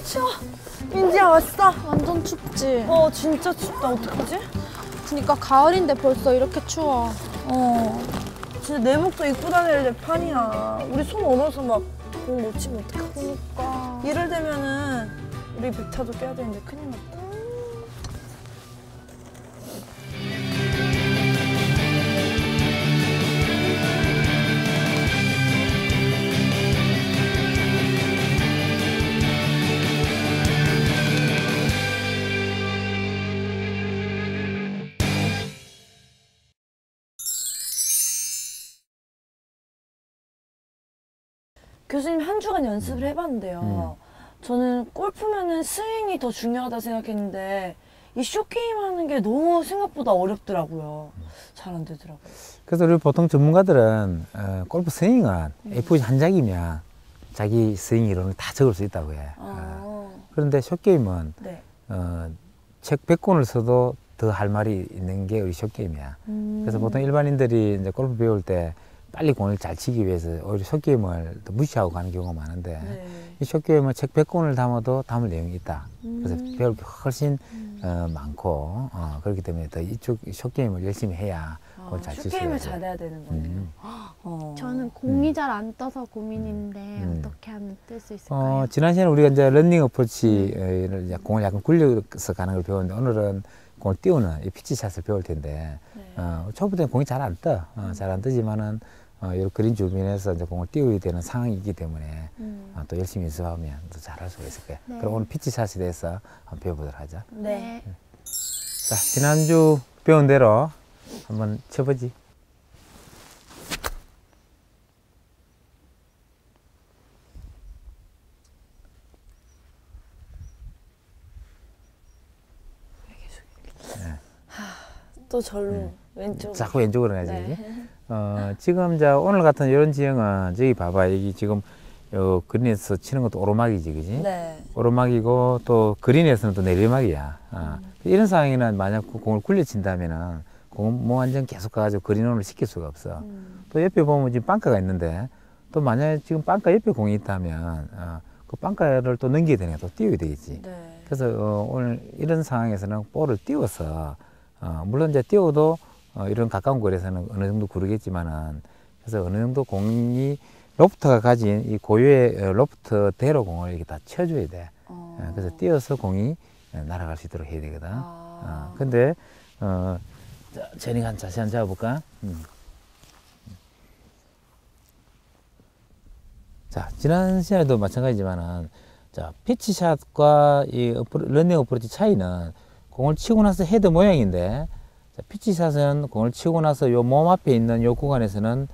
추워. 민지야 왔어? 완전 춥지? 진짜 춥다. 어떡하지? 그니까 가을인데 벌써 이렇게 추워. 진짜 내복도 입고 다닐 내 판이야. 우리 손 얼어서 막 공 못 치면 어떡하지? 그니까. 이럴 되면은 우리 백타도 깨야 되는데 큰일 났다. 교수님 한 주간 연습을 해봤는데요. 저는 골프면은 스윙이 더 중요하다 생각했는데 이 숏게임 하는 게 너무 생각보다 어렵더라고요. 잘 안 되더라고요. 그래서 우리 보통 전문가들은 골프 스윙은 A4 한 장이면 자기 스윙 이론을 다 적을 수 있다고 해. 그런데 숏게임은 네. 책 100권을 써도 더 할 말이 있는 게 우리 숏게임이야. 그래서 보통 일반인들이 이제 골프 배울 때 빨리 공을 잘 치기 위해서 오히려 숏게임을 더 무시하고 가는 경우가 많은데 네. 이 숏게임은 책 100권을 담아도 담을 내용이 있다. 그래서 배울 게 훨씬 많고 그렇기 때문에 더 이쪽 숏게임을 열심히 해야 그걸 잘 칠 수 있어요. 숏게임을 잘해야 되는 거네요. 저는 공이 잘 안 떠서 고민인데 어떻게 하면 뜰 수 있을까요? 지난 시간에 우리가 이제 러닝 어프로치를 이제 공을 약간 굴려서 가는 걸 배웠는데 오늘은 공을 띄우는 이 피치샷을 배울 텐데 초보자는 공이 잘 안 떠. 잘 안 뜨지만은 이 그린 주변에서 이제 공을 띄워야 되는 상황이기 때문에 또 열심히 연습하면 더 잘할 수가 있을 거예요. 네. 그럼 오늘 피치샷에 대해서 한번 배워보도록 하자. 네. 자, 지난주 배운 대로 한번 쳐보지. 또 절로 왼쪽. 자꾸 왼쪽으로 해야지. 네. 지금 오늘 같은 이런 지형은 저기 봐봐. 여기 지금 요 그린에서 치는 것도 오르막이지, 그지? 네. 오르막이고 또 그린에서는 또 내리막이야. 이런 상황에는 만약 공을 굴려 친다면은 공은 뭐 완전 계속 가가지고 그린온을 시킬 수가 없어. 또 옆에 보면 지금 빵카가 있는데 또 만약에 지금 빵카 옆에 공이 있다면 그 빵카를 또 넘겨야 되니까 또 띄워야 되겠지. 네. 그래서 오늘 이런 상황에서는 볼을 띄워서 물론 이제 띄워도 이런 가까운 거리에서는 어느 정도 구르겠지만은 그래서 어느 정도 공이 로프트가 가진 이 고유의 로프트대로 공을 이렇게 다 쳐줘야 돼. 그래서 띄어서 공이 날아갈 수 있도록 해야 되거든. 근데 자, 제니가 한 자세 한번 잡아볼까? 자, 지난 시간에도 마찬가지지만은 자, 피치샷과 이 러닝 어프로치 차이는 공을 치고 나서 헤드 모양인데 자, 피치샷은 공을 치고 나서 요 몸 앞에 있는 요 구간에서는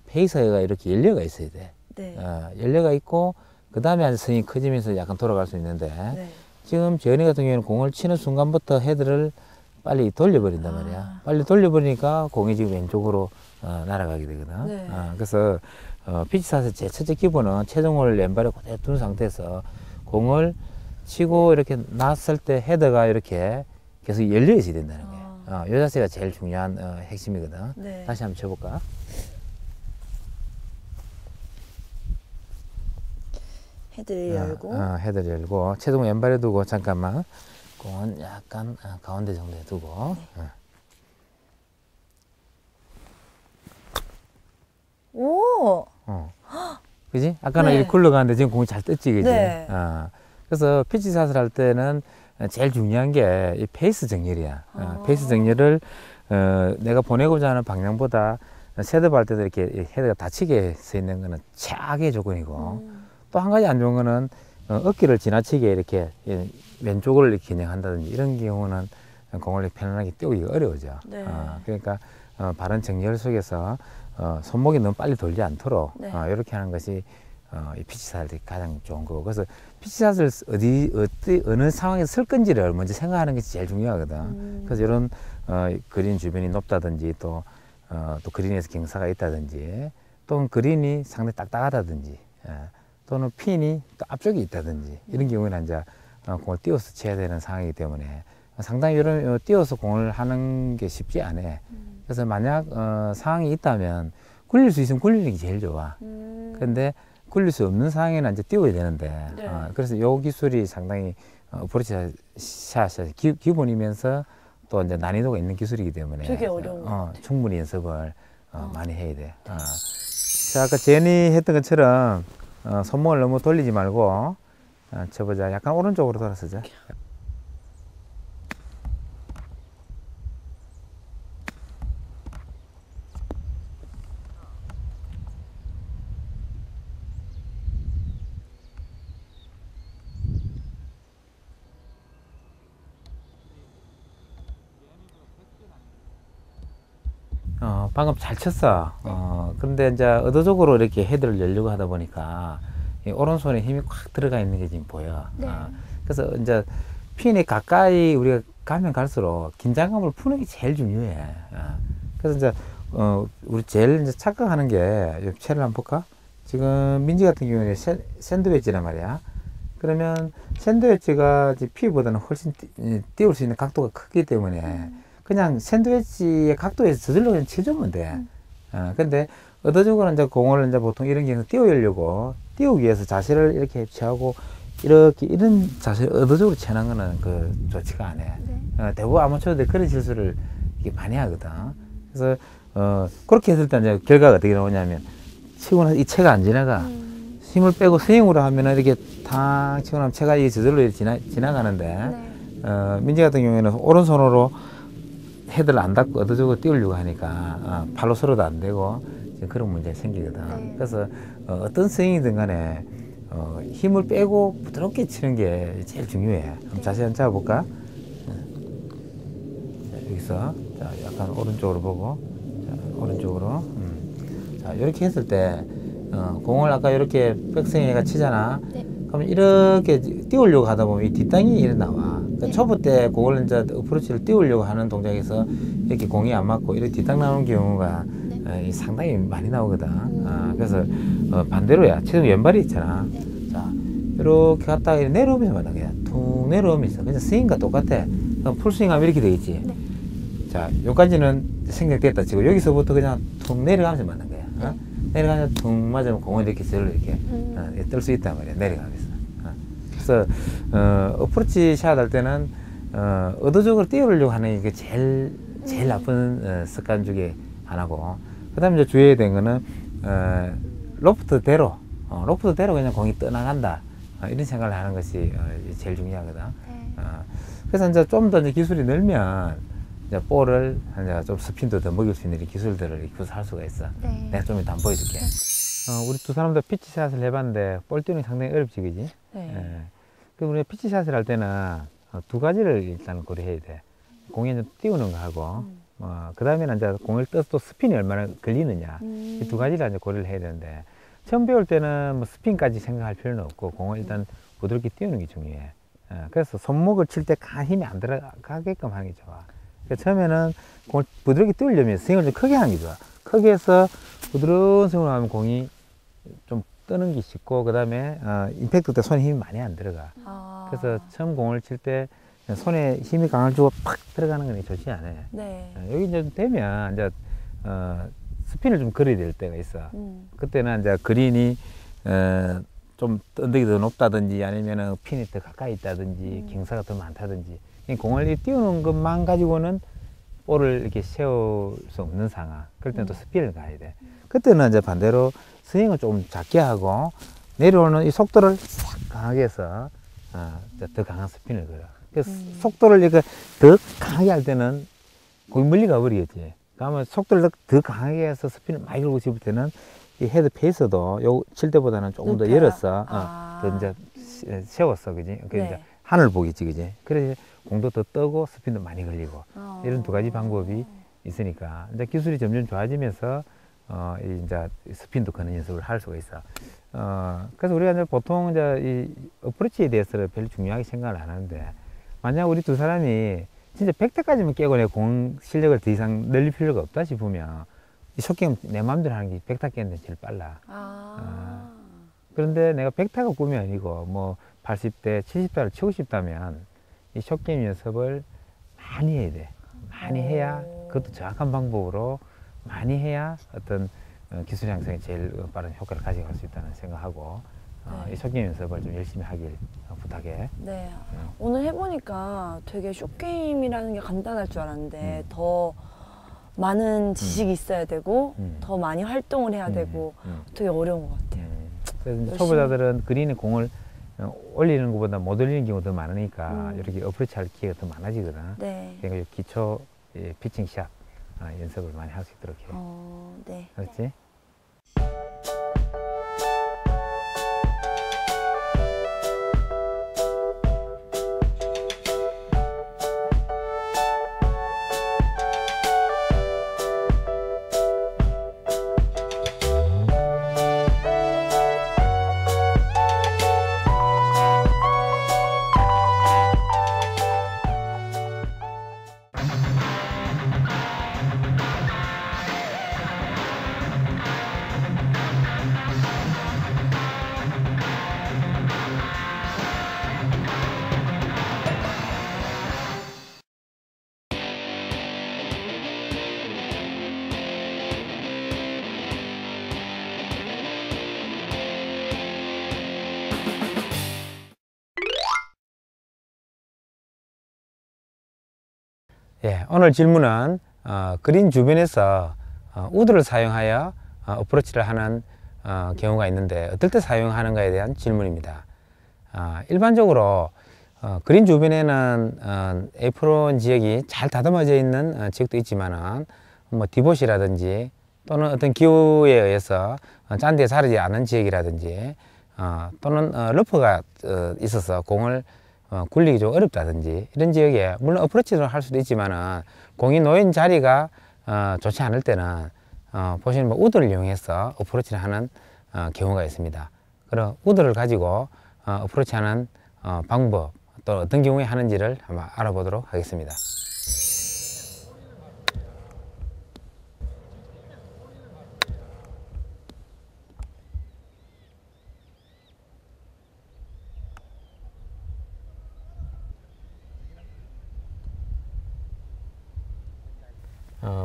페이서가 이렇게 연료가 있어야 돼. 네. 연료가 있고 그 다음에 스윙이 커지면서 약간 돌아갈 수 있는데 네. 지금 재현이 같은 경우에는 공을 치는 순간부터 헤드를 빨리 돌려버린단 말이야. 빨리 돌려버리니까 공이 지금 왼쪽으로 날아가게 되거든. 네. 그래서 피치샷의 제 첫째 기본은 체중을 왼발에 그대로 둔 상태에서 공을 치고 이렇게 놨을 때 헤드가 이렇게 계속 열려 있어야 된다는 거야. 이 자세가 제일 중요한 핵심이거든. 네. 다시 한번 쳐볼까? 헤드를 열고. 헤드를 열고 체중 왼발에 두고 잠깐만 공은 약간 가운데 정도에 두고 오. 그지? 아까는 네. 이렇게 굴러가는데 지금 공이 잘 떴지, 그지? 네. 그래서 피치샷을 할 때는 제일 중요한 게 이 페이스 정렬이야. 페이스 정렬을 내가 보내고자 하는 방향보다 셋업 할 때도 이렇게 헤드가 닫히게 서 있는 거는 최악의 조건이고 또 한 가지 안 좋은 거는 어깨를 지나치게 이렇게 왼쪽을 이렇게 겨냥한다든지 이런 경우는 공을 편안하게 띄우기가 어려워져. 네. 그러니까 바른 정렬 속에서 손목이 너무 빨리 돌지 않도록 네. 이렇게 하는 것이 이 피치샷이 가장 좋은 거고. 그래서 피치샷을 어느 상황에서 쓸 건지를 먼저 생각하는 것이 제일 중요하거든. 그래서 이런 그린 주변이 높다든지 또 그린에서 경사가 있다든지 또는 그린이 상당히 딱딱하다든지 또는 핀이 또 앞쪽에 있다든지 이런 경우에는 이제 공을 띄워서 쳐야 되는 상황이기 때문에 상당히 이런 띄워서 공을 하는 게 쉽지 않아. 그래서 만약 상황이 있다면 굴릴 수 있으면 굴리는 게 제일 좋아. 그런데 굴릴 수 없는 상황에는 이제 띄워야 되는데 네. 그래서 요 기술이 상당히 어프로치 샷이 기본이면서 또 이제 난이도가 있는 기술이기 때문에 되게 어려운 것 같아요. 충분히 연습을 많이 해야 돼. 자, 아까 제니 했던 것처럼 손목을 너무 돌리지 말고 쳐보자. 약간 오른쪽으로 돌아서자. 방금 잘 쳤어. 그런데 이제 의도적으로 이렇게 헤드를 열려고 하다 보니까 이 오른손에 힘이 꽉 들어가 있는 게 지금 보여. 네. 그래서 이제 핀이 가까이 우리가 가면 갈수록 긴장감을 푸는 게 제일 중요해. 그래서 이제 우리 제일 이제 착각하는 게 채를 한번 볼까? 지금 민지 같은 경우는 샌드웨지란 말이야. 그러면 샌드웨지가 피보다는 훨씬 띄울 수 있는 각도가 크기 때문에 그냥 샌드위치의 각도에서 저절로 그냥 쳐주면 돼. 근데 의도적으로 이제 공을 이제 보통 이런 경우는 띄우기 위해서 자세를 이렇게 취하고 이런 자세를 의도적으로 취하는 거는 좋지가 않아. 네. 대부분 아마추어들 그런 실수를 이게 많이 하거든. 그래서 그렇게 했을 때 이제 결과가 어떻게 나오냐면 치고 나서 이 채가 안 지나가. 힘을 빼고 스윙으로 하면은 이렇게 탕 치고 나면 채가 이게 저절로 지나가는데 네. 민지 같은 경우에는 오른손으로 헤드를 안 닫고 의도적으로 띄우려고 하니까 팔로 서로도 안 되고 그런 문제가 생기거든. 네. 그래서 어떤 스윙이든 간에 힘을 빼고 부드럽게 치는 게 제일 중요해. 한번 자세히 한번 잡아볼까? 자, 여기서 자, 약간 오른쪽으로 보고 자, 오른쪽으로 자, 이렇게 했을 때 공을 아까 이렇게 백스윙해가 치잖아. 네. 그러면 이렇게 띄우려고 하다 보면 이 뒷땅이 이렇게 나와. 그러니까 네. 초보 때 공을 이제 어프로치를 띄우려고 하는 동작에서 이렇게 공이 안 맞고 이렇게 뒷땅 나오는 경우가 상당히 많이 나오거든. 그래서 반대로야. 지금 왼발이 있잖아. 자, 이렇게 갔다가 이렇게 내려오면서 만나 그냥 툭 내려오면서 그냥 스윙과 똑같아. 그럼 풀스윙하면 이렇게 되겠지. 네. 자, 여기까지는 생략됐다 치고 여기서부터 그냥 툭 내려가면서 만난 거야. 내려가면서 툭 맞으면 공을 이렇게 저를 이렇게 뜰 수 있단 말이야. 내려가면서. 그래서 어프로치 샷 할 때는 의도적으로 띄우려고 하는 게 제일 나쁜 습관 중에 하나고, 그 다음에 이제 주의해야 되는 거는 로프트대로 그냥 공이 떠나간다, 이런 생각을 하는 것이 제일 중요하거든. 네. 그래서 이제 좀 더 기술이 늘면 이제 볼을 이제 좀 스핀도 더 먹일 수 있는 기술들을 구사할 수가 있어. 네. 내가 좀 이따 한번 보여줄게. 우리 두 사람도 피치샷을 해봤는데 볼 띄우는 게 상당히 어렵지, 그지? 네. 예. 그 우리가 피치샷을 할 때는 두 가지를 일단 고려해야 돼. 공에 이제 띄우는 거 하고, 그 다음에는 이제 공을 떠서 또 스핀이 얼마나 걸리느냐. 이 두 가지를 이제 고려를 해야 되는데, 처음 배울 때는 뭐 스핀까지 생각할 필요는 없고, 공을 일단 부드럽게 띄우는 게 중요해. 그래서 손목을 칠 때 간 힘이 안 들어가게끔 하는 게 좋아. 그러니까 처음에는 공을 부드럽게 띄우려면 스윙을 좀 크게 하는 게 좋아. 크게 해서 부드러운 스윙을 하면 공이 좀 뜨는 게 쉽고, 그 다음에 임팩트 때 손에 힘이 많이 안 들어가. 그래서 처음 공을 칠 때 손에 힘이 강해지고 팍 들어가는 건 좋지 않아요. 네. 여기 이제 되면 이제 스핀을 좀 걸어야 될 때가 있어. 그때는 이제 그린이 좀 언덕이 더 높다든지 아니면은 핀이 더 가까이 있다든지 경사가 더 많다든지, 공을 띄우는 것만 가지고는 볼을 이렇게 세울 수 없는 상황. 그럴 때는 또 스핀을 가야 돼. 그때는 이제 반대로 스윙을 좀 작게 하고 내려오는 이 속도를 싹 강하게 해서 더 강한 스핀을 걸어. 그래서 속도를 이렇게 더 강하게 할 때는 거기 멀리 가버리겠지. 그러면 속도를 더 강하게 해서 스핀을 많이 걸고 싶을 때는 이 헤드 페이스도 요 칠 때보다는 조금 더 열었어. 더 이제 세웠어, 그지? 그 이제 하늘 보겠지, 그지? 그래서 공도 더 뜨고 스핀도 많이 걸리고, 이런 두 가지 방법이 있으니까 이제 기술이 점점 좋아지면서 이제 스핀도 거는 연습을 할 수가 있어. 그래서 우리가 이제 보통 이제 이 어프로치에 대해서는 별로 중요하게 생각을 안 하는데, 만약 우리 두 사람이 진짜 100대까지만 깨고 내 공 실력을 더 이상 늘릴 필요가 없다 싶으면 이 숏게임 내 마음대로 하는 게 100타 깨는 게 제일 빨라. 그런데 내가 100타가 꿈이 아니고 뭐 80대, 70타를 치고 싶다면 이 숏게임 연습을 많이 해야 돼. 많이 해야, 그것도 정확한 방법으로 많이 해야 어떤 기술 향상에 제일 빠른 효과를 가져갈 수 있다는 생각하고 네. 이 쇼게임 연습을 좀 열심히 하길 부탁해. 네. 오늘 해보니까 되게 쇼게임이라는 게 간단할 줄 알았는데 더 많은 지식이 있어야 되고 더 많이 활동을 해야 되고 되게 어려운 것 같아요. 그래서 이제 열심히. 초보자들은 그린에 공을 올리는 것보다 못 올리는 경우가 더 많으니까 이렇게 어프로치 할 기회가 더 많아지거든. 네. 그러니까 기초 피칭 샷 연습을 많이 할 수 있도록 해. 네. 그렇지? 예, 오늘 질문은 그린 주변에서 우드를 사용하여 어프로치를 하는 경우가 있는데 어떨 때 사용하는가에 대한 질문입니다. 일반적으로 그린 주변에는 에프론 지역이 잘 다듬어져 있는 지역도 있지만은 뭐 디봇이라든지 또는 어떤 기후에 의해서 잔디에 자라지 않은 지역이라든지 또는 러프가 있어서 공을 굴리기 좀 어렵다든지 이런 지역에 물론 어프로치를 할 수도 있지만은 공이 놓인 자리가 좋지 않을 때는 보시면 뭐 우드를 이용해서 어프로치를 하는 경우가 있습니다. 그럼 우드를 가지고 어프로치 하는 방법 또 어떤 경우에 하는지를 한번 알아보도록 하겠습니다.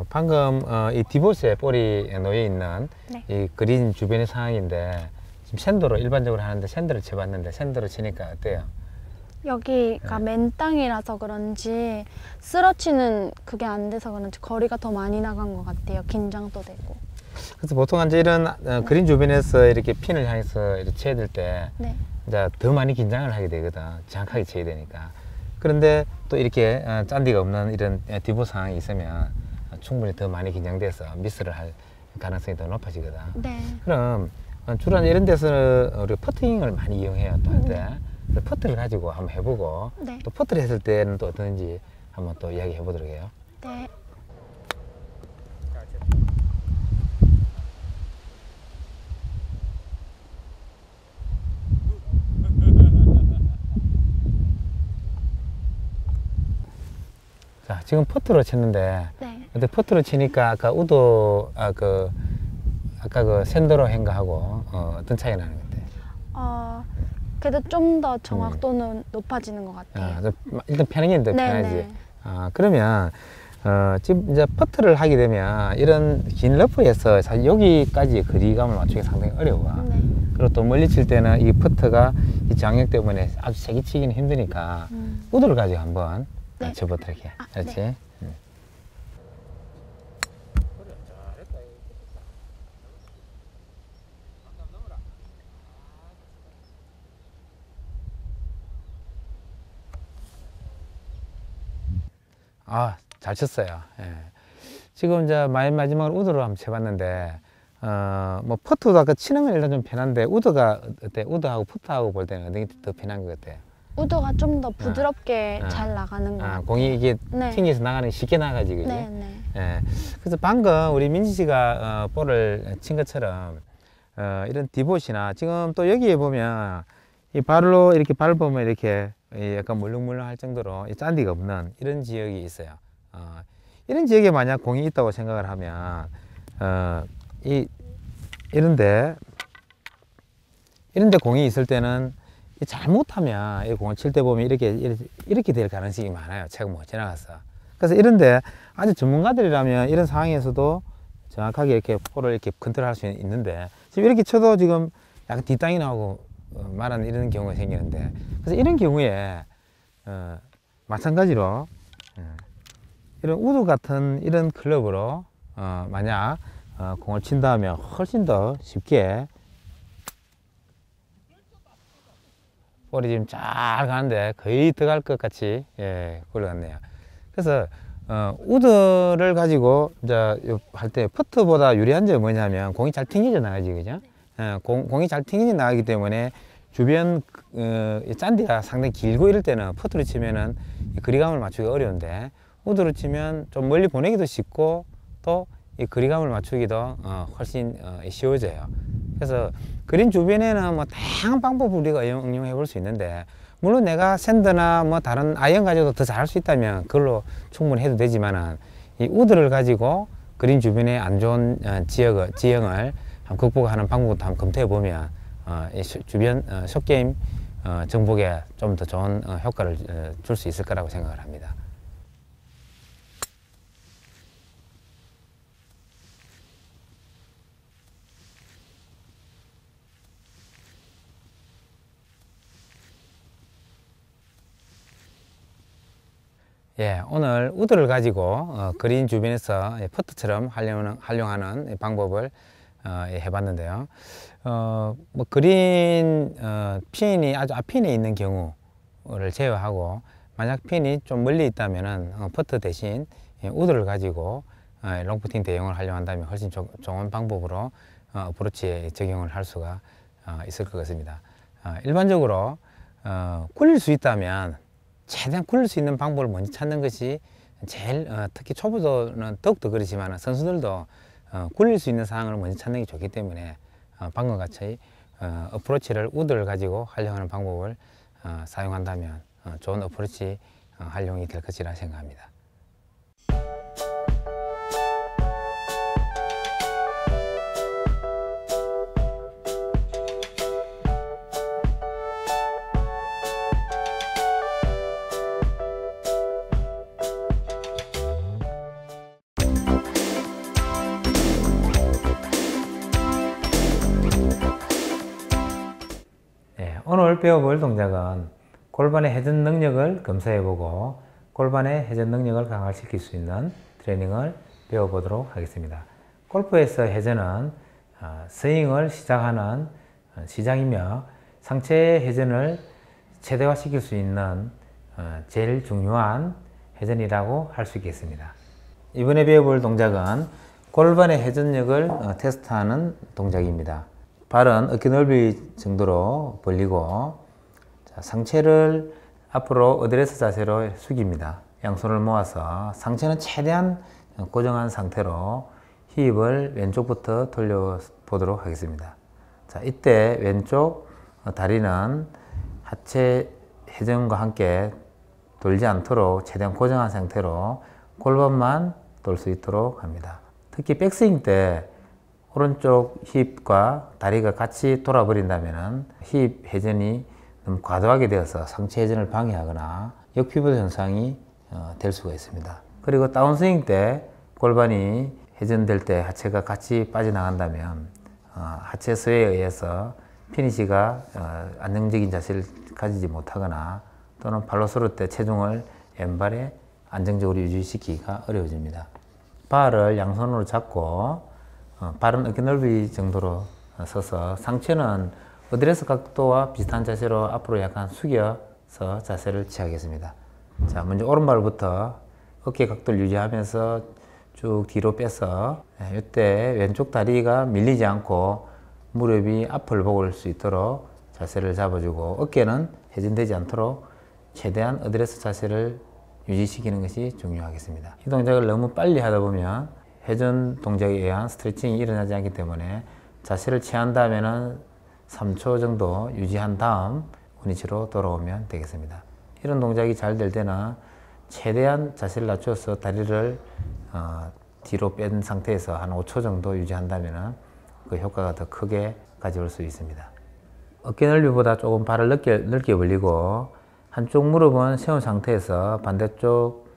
방금 이 디봇에 볼이 놓여 있는 네. 이 그린 주변의 상황인데 지금 샌드로 일반적으로 하는데 샌드를 쳐봤는데 샌드로 치니까 어때요? 여기가 맨 땅이라서 그런지 쓰러치는 그게 안 돼서 그런지 거리가 더 많이 나간 것 같아요. 긴장도 되고. 그래서 보통 이제 이런 그린 주변에서 이렇게 핀을 향해서 이렇게 쳐야 될 때 네. 이제 더 많이 긴장을 하게 되거든. 정확하게 쳐야 되니까. 그런데 또 이렇게 잔디가 없는 이런 디봇 상황이 있으면 충분히 더 많이 긴장돼서 미스를 할 가능성이 더 높아지거든. 네. 그럼 주로 이런 데서 우리 퍼팅을 많이 이용해요. 또 할 때. 퍼트를 가지고 한번 해보고 네. 또 퍼트를 했을 때는 또 어떤지 한번 또 이야기해 보도록 해요. 네. 자, 지금 퍼트로 쳤는데 네. 근데 퍼트로 치니까 아까 우도 아까 그 샌드로 한 거하고 어떤 차이가 나는 것 같아요? 그래도 좀 더 정확도는 높아지는 것 같아요. 일단 편하긴 더 네, 편하지. 네. 그러면 지금 이제 퍼트를 하게 되면 이런 긴 러프에서 사실 여기까지 거리감을 맞추기 상당히 어려워. 네. 그리고 또 멀리 칠 때는 이 퍼트가 이 장력 때문에 아주 세게 치기는 힘드니까 우드를 가지고 한번 네. 쳐보도록 해. 그렇지? 네. 잘 쳤어요. 예. 지금 이제 마지막으로 우드로 한번 쳐봤는데, 뭐 퍼트도 아까 치는 건 일단 좀 편한데 우드가 어때? 우드하고 퍼트하고 볼 때는 어느 게 더 편한 것 같아요? 우드가 좀 더 부드럽게 아. 잘 나가는 것 같아요. 공이 이게 네. 튕겨서 나가는 게 쉽게 나가지, 그지? 네, 네. 예. 그래서 방금 우리 민지 씨가 볼을 친 것처럼 이런 디봇이나 지금 또 여기에 보면 이 발로 이렇게 밟으면 이렇게 약간 물렁물렁 할 정도로 이 잔디가 없는 이런 지역이 있어요. 이런 지역에 만약 공이 있다고 생각을 하면 이런데 공이 있을 때는 잘못하면 이 공을 칠 때 보면 이렇게 될 가능성이 많아요. 채가 못 지나가서. 그래서 이런데 아주 전문가들이라면 이런 상황에서도 정확하게 이렇게 볼을 이렇게 컨트롤할 수 있는데 지금 이렇게 쳐도 지금 약간 뒷땅이 나오고 말하는 이런 경우가 생기는데 그래서 이런 경우에 마찬가지로 이런 우드 같은 이런 클럽으로 만약 공을 친다면 훨씬 더 쉽게 볼이 지금 잘 가는데 거의 들어갈 것 같이 굴러갔네요. 그래서 우드를 가지고 이제 할 때 퍼트보다 유리한 점이 뭐냐면 공이 잘 튕겨져 나가지, 그죠? 공이 잘 튕겨져 나가기 때문에 주변 잔디가 상당히 길고 이럴 때는 퍼트로 치면은 거리감을 맞추기 어려운데 우드로 치면 좀 멀리 보내기도 쉽고 또 이 거리감을 맞추기도 훨씬 쉬워져요. 그래서 그린 주변에는 뭐 다양한 방법을 우리가 응용해 볼 수 있는데 물론 내가 샌드나 뭐 다른 아이언 가지고도 더 잘할 수 있다면 그걸로 충분히 해도 되지만은 이 우드를 가지고 그린 주변에 안 좋은 지형을 극복하는 방법도 한번 검토해 보면 이 주변 숏게임 정복에 좀 더 좋은 효과를 줄 수 있을 거라고 생각을 합니다. 예, 오늘 우드를 가지고 그린 주변에서 퍼트처럼 활용하는 방법을 해봤는데요. 뭐 그린 핀이 아주 앞핀에 있는 경우를 제외하고 만약 핀이 좀 멀리 있다면은 퍼트 대신 우드를 가지고 롱푸팅 대용을 활용한다면 훨씬 좋은 방법으로 어프로치에 적용을 할 수가 있을 것 같습니다. 일반적으로 굴릴 수 있다면 최대한 굴릴 수 있는 방법을 먼저 찾는 것이 제일 특히 초보자는 더욱더 그렇지만 선수들도 굴릴 수 있는 상황을 먼저 찾는 게 좋기 때문에 방금 같이 어프로치를 우드를 가지고 활용하는 방법을 사용한다면 좋은 어프로치 활용이 될 것이라 생각합니다. 오늘 배워볼 동작은 골반의 회전 능력을 검사해보고 골반의 회전 능력을 강화시킬 수 있는 트레이닝을 배워보도록 하겠습니다. 골프에서 회전은 스윙을 시작하는 시작이며 상체의 회전을 최대화시킬 수 있는 제일 중요한 회전이라고 할 수 있겠습니다. 이번에 배워볼 동작은 골반의 회전력을 테스트하는 동작입니다. 발은 어깨 넓이 정도로 벌리고 상체를 앞으로 어드레스 자세로 숙입니다. 양손을 모아서 상체는 최대한 고정한 상태로 힙을 왼쪽부터 돌려보도록 하겠습니다. 자, 이때 왼쪽 다리는 하체 회전과 함께 돌지 않도록 최대한 고정한 상태로 골반만 돌 수 있도록 합니다. 특히 백스윙 때 오른쪽 힙과 다리가 같이 돌아버린다면 힙 회전이 너무 과도하게 되어서 상체 회전을 방해하거나 역피부 현상이 될 수가 있습니다. 그리고 다운스윙 때 골반이 회전될 때 하체가 같이 빠져나간다면 하체 스웨에 의해서 피니시가 안정적인 자세를 가지지 못하거나 또는 발로 쏠을 때 체중을 왼발에 안정적으로 유지시키기가 어려워집니다. 발을 양손으로 잡고 발은 어깨 넓이 정도로 서서 상체는 어드레스 각도와 비슷한 자세로 앞으로 약간 숙여서 자세를 취하겠습니다. 자, 먼저 오른발부터 어깨 각도를 유지하면서 쭉 뒤로 빼서 이때 왼쪽 다리가 밀리지 않고 무릎이 앞을 보고 올 수 있도록 자세를 잡아주고 어깨는 회전되지 않도록 최대한 어드레스 자세를 유지시키는 것이 중요하겠습니다. 이 동작을 너무 빨리 하다 보면 회전 동작에 의한 스트레칭이 일어나지 않기 때문에 자세를 취한다면 3초 정도 유지한 다음 원위치로 돌아오면 되겠습니다. 이런 동작이 잘 될 때는 최대한 자세를 낮춰서 다리를 뒤로 뺀 상태에서 한 5초 정도 유지한다면 그 효과가 더 크게 가져올 수 있습니다. 어깨 넓이보다 조금 발을 넓게 벌리고 한쪽 무릎은 세운 상태에서 반대쪽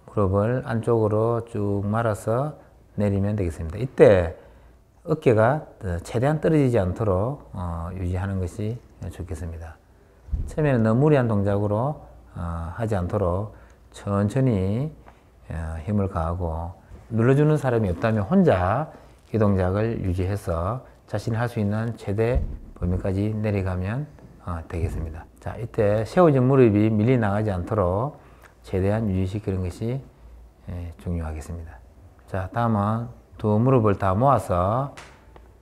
무릎을 안쪽으로 쭉 말아서 내리면 되겠습니다. 이때 어깨가 최대한 떨어지지 않도록 유지하는 것이 좋겠습니다. 처음에는 너무 무리한 동작으로 하지 않도록 천천히 힘을 가하고, 눌러주는 사람이 없다면 혼자 이 동작을 유지해서 자신이 할 수 있는 최대 범위까지 내려가면 되겠습니다. 자, 이때 세워진 무릎이 밀리 나가지 않도록 최대한 유지시키는 것이 중요하겠습니다. 자, 다음은 두 무릎을 다 모아서,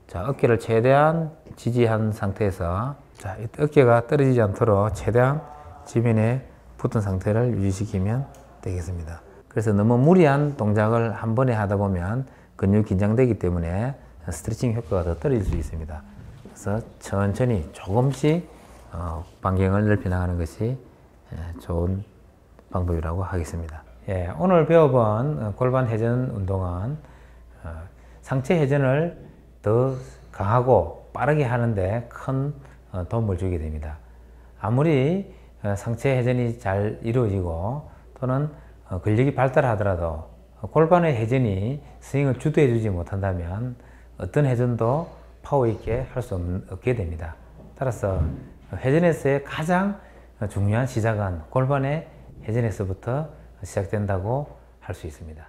자, 어깨를 최대한 지지한 상태에서, 자, 이때 어깨가 떨어지지 않도록 최대한 지면에 붙은 상태를 유지시키면 되겠습니다. 그래서 너무 무리한 동작을 한 번에 하다 보면 근육이 긴장되기 때문에 스트레칭 효과가 더 떨어질 수 있습니다. 그래서 천천히 조금씩 반경을 넓혀 나가는 것이 좋은 방법이라고 하겠습니다. 예, 오늘 배워본 골반 회전 운동은 상체 회전을 더 강하고 빠르게 하는데 큰 도움을 주게 됩니다. 아무리 상체 회전이 잘 이루어지고 또는 근력이 발달하더라도 골반의 회전이 스윙을 주도해 주지 못한다면 어떤 회전도 파워 있게 할 수 없게 됩니다. 따라서 회전에서의 가장 중요한 시작은 골반의 회전에서부터 시작된다고 할 수 있습니다.